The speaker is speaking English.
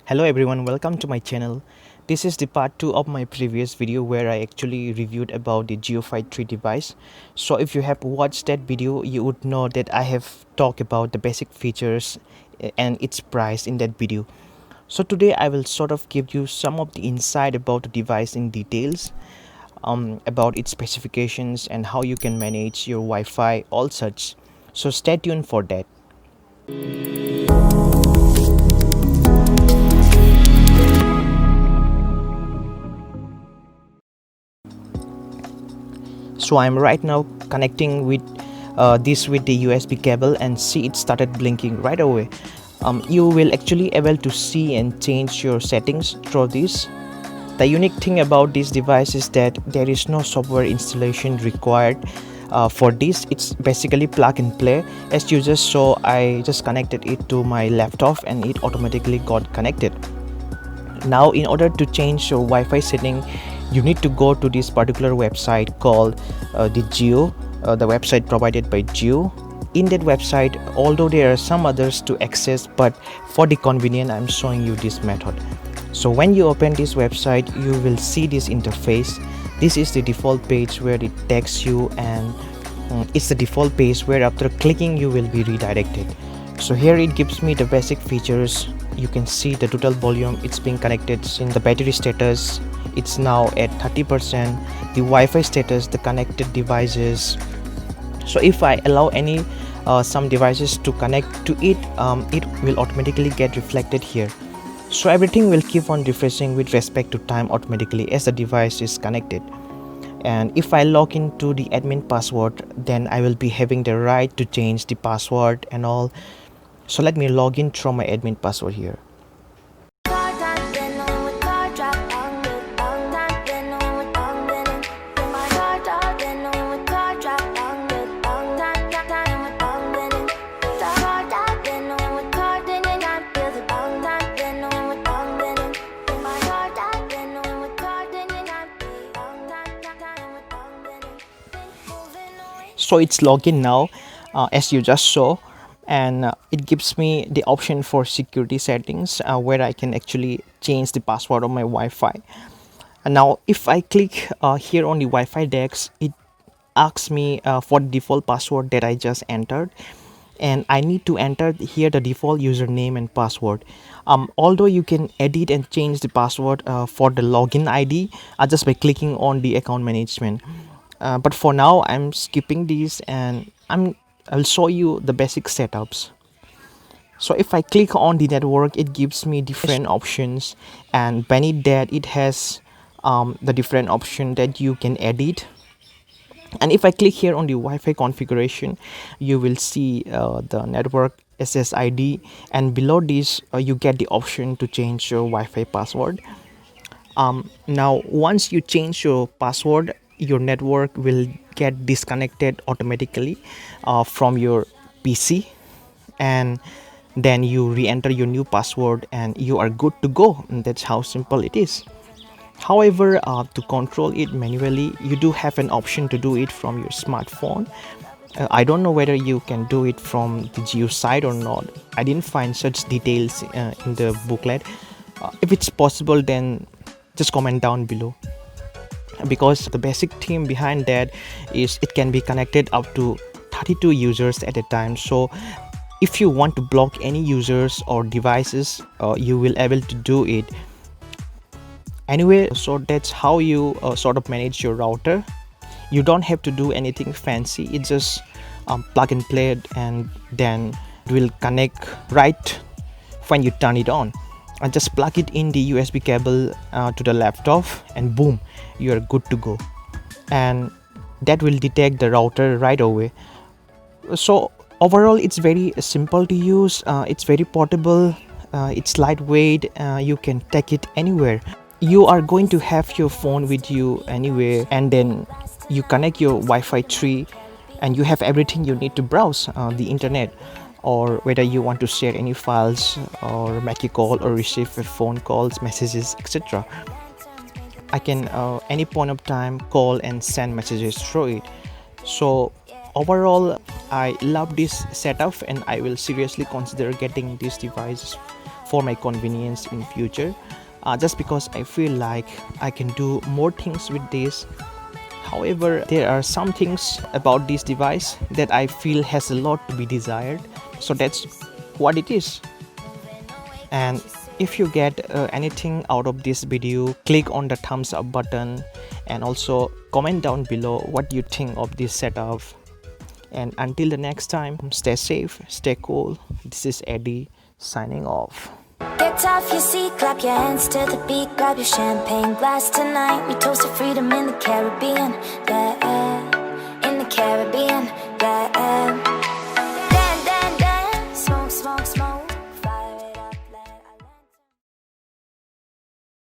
Hello everyone, welcome to my channel. This is the part 2 of my previous video where I actually reviewed about the Jiofi 3 device. So if you have watched that video, you would know that I have talked about the basic features and its price in that video. So today I will sort of give you some of the insight about the device in details, about its specifications and how you can manage your Wi-Fi, all such. So stay tuned for that. So I'm right now connecting with this with the USB cable, and see it started blinking right away. You will actually able to see and change your settings through this. The unique thing about this device is that there is no software installation required for this. It's basically plug and play. As you just saw, I just connected it to my laptop and it automatically got connected. Now in order to change your Wi-Fi setting, you need to go to this particular website called the the website provided by Jio. In that website, although there are some others to access, but for the convenience I'm showing you this method. So when you open this website, you will see this interface. This is the default page where it takes you, and it's the default page where after clicking you will be redirected. So here it gives me the basic features. You can see the total volume, it's being connected. In the battery status, it's now at 30%. The Wi-Fi status, the connected devices. So if I allow any some devices to connect to it, it will automatically get reflected here. So everything will keep on refreshing with respect to time automatically as the device is connected. And if I log into the admin password, then I will be having the right to change the password and all. So let me log in through my admin password here. So it's login now, as you just saw, and it gives me the option for security settings where I can actually change the password of my Wi-Fi. And now if I click here on the Wi-Fi decks, it asks me for the default password that I just entered, and I need to enter here the default username and password. Although you can edit and change the password for the login ID just by clicking on the account management. But for now I'm skipping these, and I'll show you the basic setups. So if I click on the network, it gives me different options, and beneath that it has the different option that you can edit. And if I click here on the Wi-Fi configuration, you will see the network SSID, and below this you get the option to change your Wi-Fi password. Now once you change your password, your network will get disconnected automatically from your PC, and then you re-enter your new password and you are good to go. And that's how simple it is. However, to control it manually, you do have an option to do it from your smartphone. I don't know whether you can do it from the Jio site or not. I didn't find such details in the booklet. If it's possible, then just comment down below, because the basic theme behind that is it can be connected up to 32 users at a time. So if you want to block any users or devices, you will able to do it. Anyway, so that's how you sort of manage your router. You don't have to do anything fancy. It's just plug and play, and then it will connect right when you turn it on. And just plug it in the USB cable to the laptop, and boom, you are good to go. And that will detect the router right away. So overall it's very simple to use. It's very portable, it's lightweight, you can take it anywhere. You are going to have your phone with you anyway, and then you connect your Wi-Fi 3 and you have everything you need to browse the internet, or whether you want to share any files or make a call or receive phone calls, messages, etc. I can any point of time call and send messages through it. So overall I love this setup, and I will seriously consider getting this device for my convenience in future, just because I feel like I can do more things with this. However, there are some things about this device that I feel has a lot to be desired, so that's what it is. And if you get anything out of this video, click on the thumbs up button and also comment down below what you think of this setup. And until the next time, stay safe, stay cool. This is Eddie signing off. Get off your seat, clap your hands to the beat, grab your champagne glass tonight. We toast to freedom in the Caribbean, yeah, in the Caribbean, yeah.